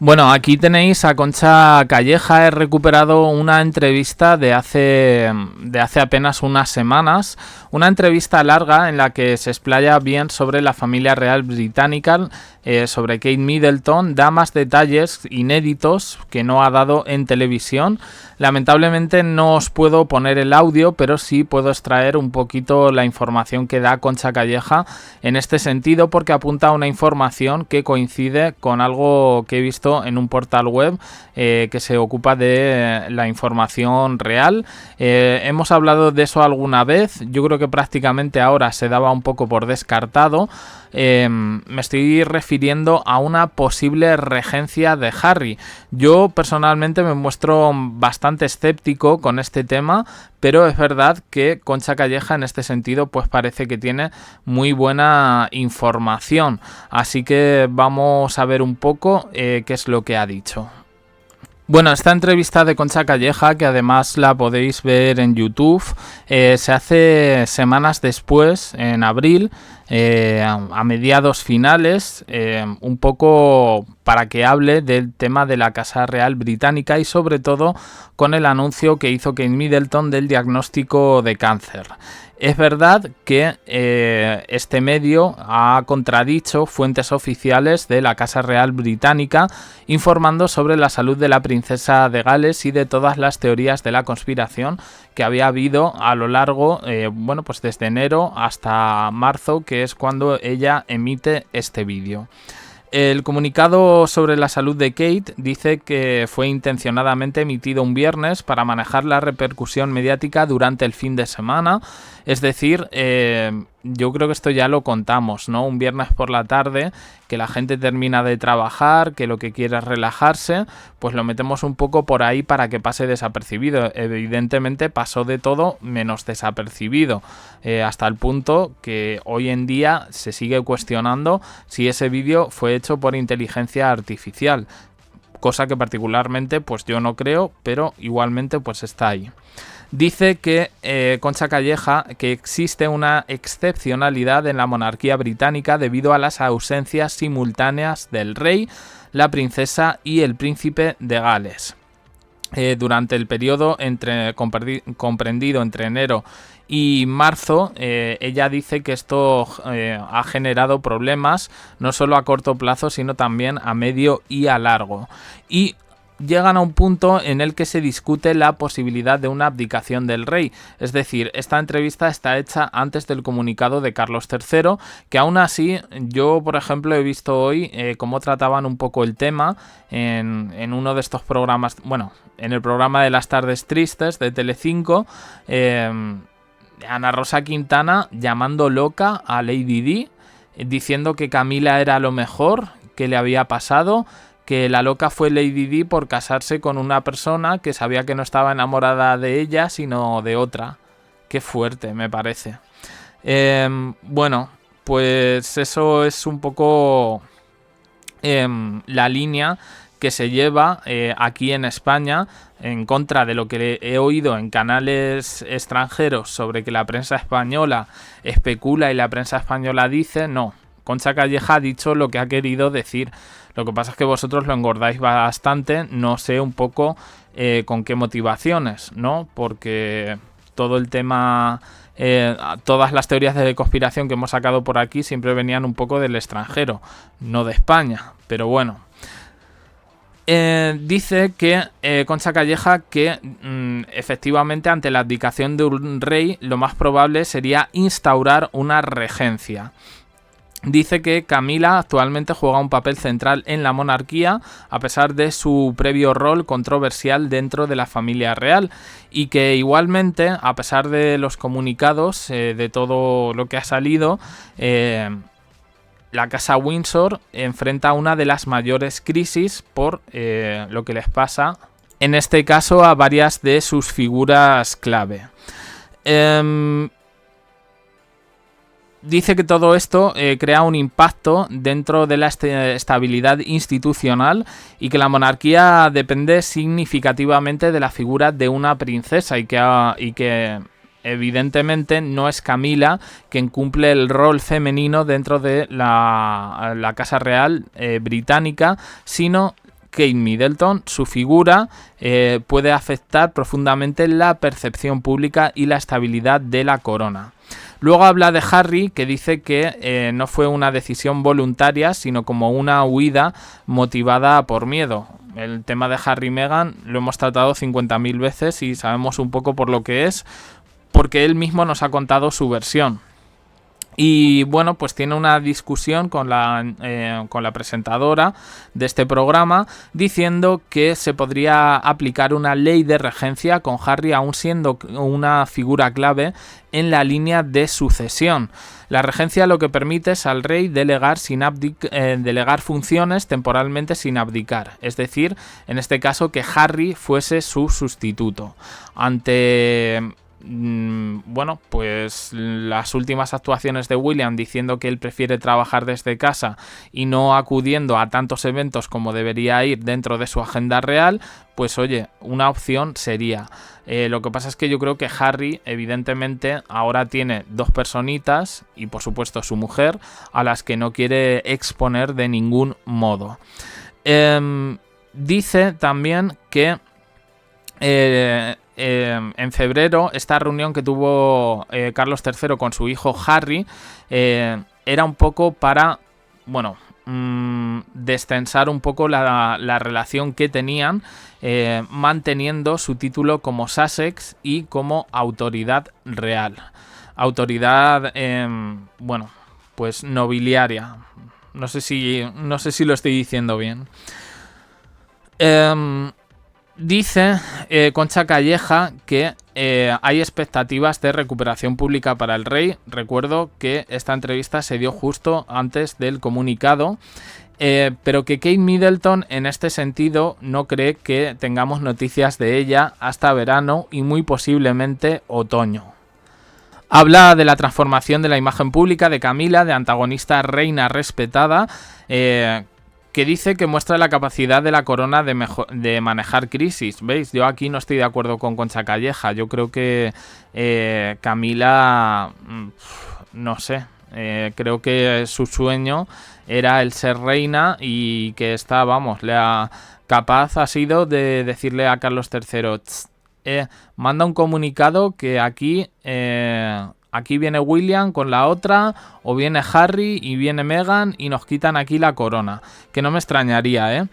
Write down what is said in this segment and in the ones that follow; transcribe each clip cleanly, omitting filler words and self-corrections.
Bueno, aquí tenéis a Concha Calleja. He recuperado una entrevista de hace apenas unas semanas. Una entrevista larga en la que se explaya bien sobre la familia real británica, sobre Kate Middleton. Da más detalles inéditos que no ha dado en televisión. Lamentablemente no os puedo poner el audio, pero sí puedo extraer un poquito la información que da Concha Calleja en este sentido, porque apunta a una información que coincide con algo que he visto en un portal web que se ocupa de la información real. Hemos hablado de eso alguna vez. Yo creo que prácticamente ahora se daba un poco por descartado. Me estoy refiriendo a una posible regencia de Harry. Yo personalmente me muestro bastante escéptico con este tema, pero es verdad que Concha Calleja en este sentido pues parece que tiene muy buena información. Así que vamos a ver un poco qué es lo que ha dicho. Bueno, esta entrevista de Concha Calleja, que además la podéis ver en YouTube, se hace semanas después, en abril, a mediados finales, un poco para que hable del tema de la Casa Real Británica y sobre todo con el anuncio que hizo Kate Middleton del diagnóstico de cáncer. Es verdad que este medio ha contradicho fuentes oficiales de la Casa Real Británica informando sobre la salud de la princesa de Gales y de todas las teorías de la conspiración que había habido a lo largo, pues desde enero hasta marzo, que es cuando ella emite este vídeo. El comunicado sobre la salud de Kate dice que fue intencionadamente emitido un viernes para manejar la repercusión mediática durante el fin de semana. Es decir, yo creo que esto ya lo contamos, ¿no? Un viernes por la tarde, que la gente termina de trabajar, que lo que quiere es relajarse, pues lo metemos un poco por ahí para que pase desapercibido. Evidentemente pasó de todo menos desapercibido, hasta el punto que hoy en día se sigue cuestionando si ese vídeo fue hecho por inteligencia artificial, cosa que particularmente pues yo no creo, pero igualmente pues está ahí. Dice que Concha Calleja que existe una excepcionalidad en la monarquía británica debido a las ausencias simultáneas del rey, la princesa y el príncipe de Gales. Durante el periodo comprendido entre enero y marzo, ella dice que esto ha generado problemas no solo a corto plazo, sino también a medio y a largo. Y llegan a un punto en el que se discute la posibilidad de una abdicación del rey. Es decir, esta entrevista está hecha antes del comunicado de Carlos III, que aún así yo, por ejemplo, he visto hoy cómo trataban un poco el tema en uno de estos programas, bueno, en el programa de las tardes tristes de Telecinco, Ana Rosa Quintana llamando loca a Lady Di, diciendo que Camila era lo mejor que le había pasado, que la loca fue Lady Di por casarse con una persona que sabía que no estaba enamorada de ella, sino de otra. Qué fuerte, me parece. Bueno, pues eso es un poco la línea que se lleva aquí en España, en contra de lo que he oído en canales extranjeros sobre que la prensa española especula y la prensa española dice. No, Concha Calleja ha dicho lo que ha querido decir. Lo que pasa es que vosotros lo engordáis bastante, no sé un poco con qué motivaciones, ¿no? Porque todo el tema, todas las teorías de conspiración que hemos sacado por aquí siempre venían un poco del extranjero, no de España, pero bueno. Dice que Concha Calleja que efectivamente ante la abdicación de un rey lo más probable sería instaurar una regencia. Dice que Camila actualmente juega un papel central en la monarquía a pesar de su previo rol controversial dentro de la familia real y que igualmente, a pesar de los comunicados, de todo lo que ha salido, la Casa Windsor enfrenta una de las mayores crisis por lo que les pasa, en este caso, a varias de sus figuras clave. Dice que todo esto crea un impacto dentro de la estabilidad institucional y que la monarquía depende significativamente de la figura de una princesa y que evidentemente no es Camila quien cumple el rol femenino dentro de la Casa Real británica, sino Kate Middleton, su figura puede afectar profundamente la percepción pública y la estabilidad de la corona. Luego habla de Harry, que dice que no fue una decisión voluntaria, sino como una huida motivada por miedo. El tema de Harry y Meghan lo hemos tratado 50.000 veces y sabemos un poco por lo que es, porque él mismo nos ha contado su versión. Y bueno, pues tiene una discusión con la presentadora de este programa diciendo que se podría aplicar una ley de regencia con Harry aún siendo una figura clave en la línea de sucesión. La regencia lo que permite es al rey delegar funciones temporalmente sin abdicar, es decir, en este caso que Harry fuese su sustituto. Ante bueno, pues las últimas actuaciones de William diciendo que él prefiere trabajar desde casa y no acudiendo a tantos eventos como debería ir dentro de su agenda real, pues oye, una opción sería. Lo que pasa es que yo creo que Harry evidentemente ahora tiene dos personitas y por supuesto su mujer a las que no quiere exponer de ningún modo. Dice también que en febrero esta reunión que tuvo Carlos III con su hijo Harry era un poco para, bueno, destensar un poco la relación que tenían, manteniendo su título como Sussex y como autoridad real. Autoridad, bueno, pues nobiliaria. No sé si lo estoy diciendo bien. Dice Concha Calleja que hay expectativas de recuperación pública para el rey. Recuerdo que esta entrevista se dio justo antes del comunicado, pero que Kate Middleton en este sentido no cree que tengamos noticias de ella hasta verano y muy posiblemente otoño. Habla de la transformación de la imagen pública de Camila, de antagonista reina respetada, que dice que muestra la capacidad de la corona de manejar crisis. ¿Veis? Yo aquí no estoy de acuerdo con Concha Calleja. Yo creo que Camila, no sé, creo que su sueño era el ser reina y que esta, vamos, capaz ha sido de decirle a Carlos III, manda un comunicado que aquí viene William con la otra, o viene Harry y viene Meghan y nos quitan aquí la corona. Que no me extrañaría, ¿eh?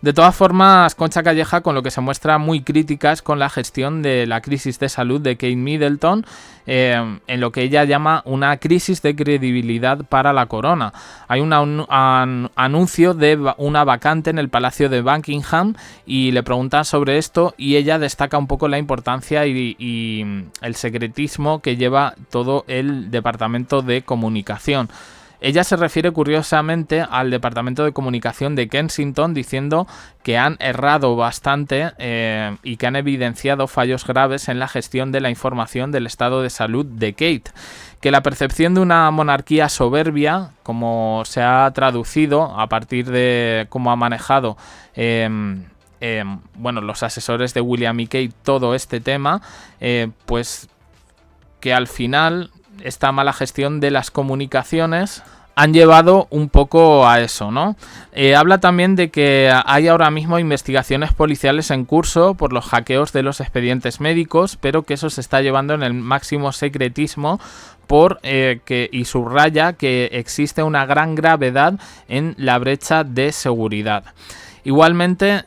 De todas formas, Concha Calleja con lo que se muestra muy crítica es con la gestión de la crisis de salud de Kate Middleton, en lo que ella llama una crisis de credibilidad para la corona. Hay un anuncio de una vacante en el Palacio de Buckingham y le preguntan sobre esto y ella destaca un poco la importancia y el secretismo que lleva todo el Departamento de Comunicación. Ella se refiere curiosamente al Departamento de Comunicación de Kensington diciendo que han errado bastante y que han evidenciado fallos graves en la gestión de la información del estado de salud de Kate. Que la percepción de una monarquía soberbia, como se ha traducido a partir de cómo ha manejado bueno, los asesores de William y Kate todo este tema, pues que al final esta mala gestión de las comunicaciones han llevado un poco a eso, ¿no? Habla también de que hay ahora mismo investigaciones policiales en curso por los hackeos de los expedientes médicos, pero que eso se está llevando en el máximo secretismo y subraya que existe una gran gravedad en la brecha de seguridad. Igualmente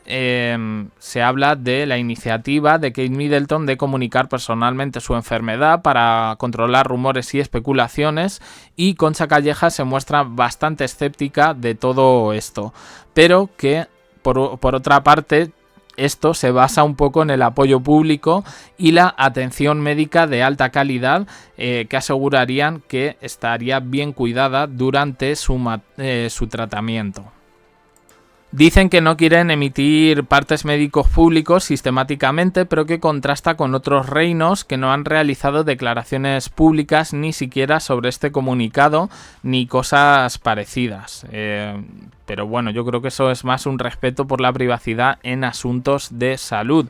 se habla de la iniciativa de Kate Middleton de comunicar personalmente su enfermedad para controlar rumores y especulaciones, y Concha Calleja se muestra bastante escéptica de todo esto, pero que por otra parte esto se basa un poco en el apoyo público y la atención médica de alta calidad que asegurarían que estaría bien cuidada durante su tratamiento. Dicen que no quieren emitir partes médicos públicos sistemáticamente, pero que contrasta con otros reinos que no han realizado declaraciones públicas ni siquiera sobre este comunicado ni cosas parecidas. Pero bueno, yo creo que eso es más un respeto por la privacidad en asuntos de salud.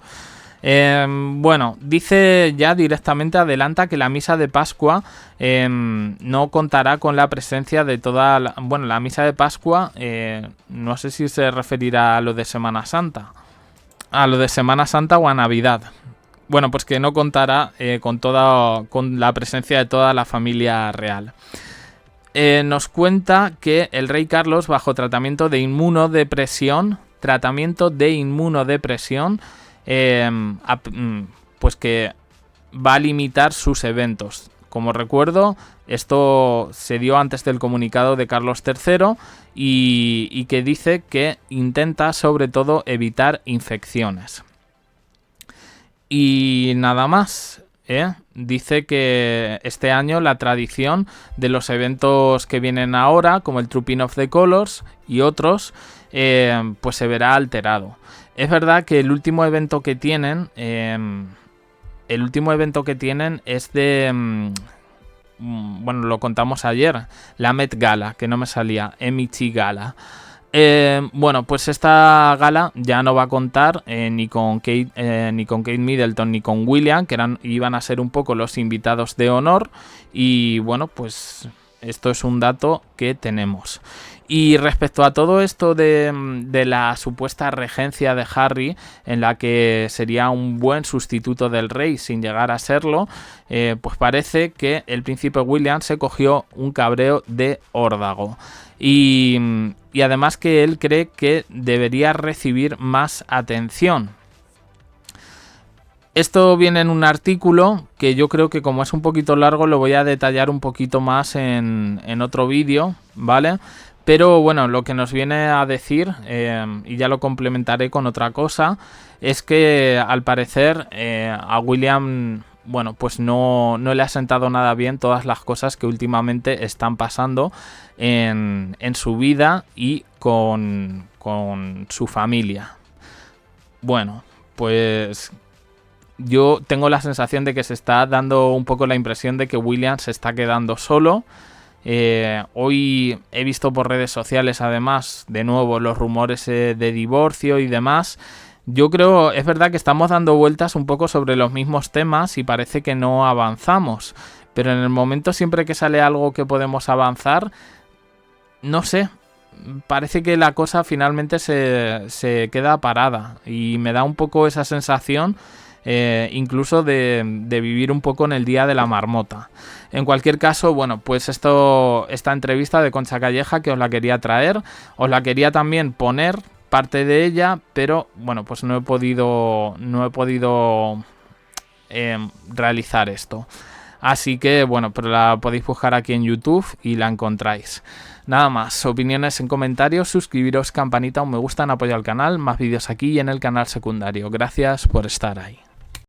Bueno, dice ya directamente, adelanta que la misa de Pascua no contará con la presencia de toda la... Bueno, la misa de Pascua, no sé si se referirá a lo de Semana Santa. A lo de Semana Santa o a Navidad. Bueno, pues que no contará con la presencia de toda la familia real. Nos cuenta que el rey Carlos, bajo tratamiento de inmunodepresión, pues que va a limitar sus eventos. Como recuerdo, esto se dio antes del comunicado de Carlos III y que dice que intenta sobre todo evitar infecciones. Y nada más. Dice que este año la tradición de los eventos que vienen ahora, como el Trooping of the Colors y otros, pues se verá alterado. Es verdad que el último evento que tienen es de... bueno, lo contamos ayer, la Met Gala, que no me salía, MT Gala. Bueno, pues esta gala ya no va a contar ni con Kate Middleton ni con William, que iban a ser un poco los invitados de honor. Y bueno, pues esto es un dato que tenemos. Y respecto a todo esto de la supuesta regencia de Harry, en la que sería un buen sustituto del rey sin llegar a serlo, pues parece que el príncipe William se cogió un cabreo de órdago. Y además que él cree que debería recibir más atención. Esto viene en un artículo que yo creo que, como es un poquito largo, lo voy a detallar un poquito más en otro vídeo, ¿vale? Pero bueno, lo que nos viene a decir, y ya lo complementaré con otra cosa, es que al parecer a William, bueno, pues no le ha sentado nada bien todas las cosas que últimamente están pasando en su vida y con su familia. Bueno, pues yo tengo la sensación de que se está dando un poco la impresión de que William se está quedando solo. Hoy he visto por redes sociales, además, de nuevo los rumores de divorcio y demás. Yo creo, es verdad que estamos dando vueltas un poco sobre los mismos temas y parece que no avanzamos. Pero en el momento, siempre que sale algo que podemos avanzar, no sé, parece que la cosa finalmente se queda parada. Y me da un poco esa sensación, incluso de vivir un poco en el día de la marmota. En cualquier caso, bueno, pues esta entrevista de Concha Calleja, que os la quería traer, os la quería también poner parte de ella, pero bueno, pues no he podido realizar esto. Así que bueno, pero la podéis buscar aquí en YouTube y la encontráis. Nada más, opiniones en comentarios, suscribiros, campanita, un me gusta, en apoyo al canal, más vídeos aquí y en el canal secundario. Gracias por estar ahí.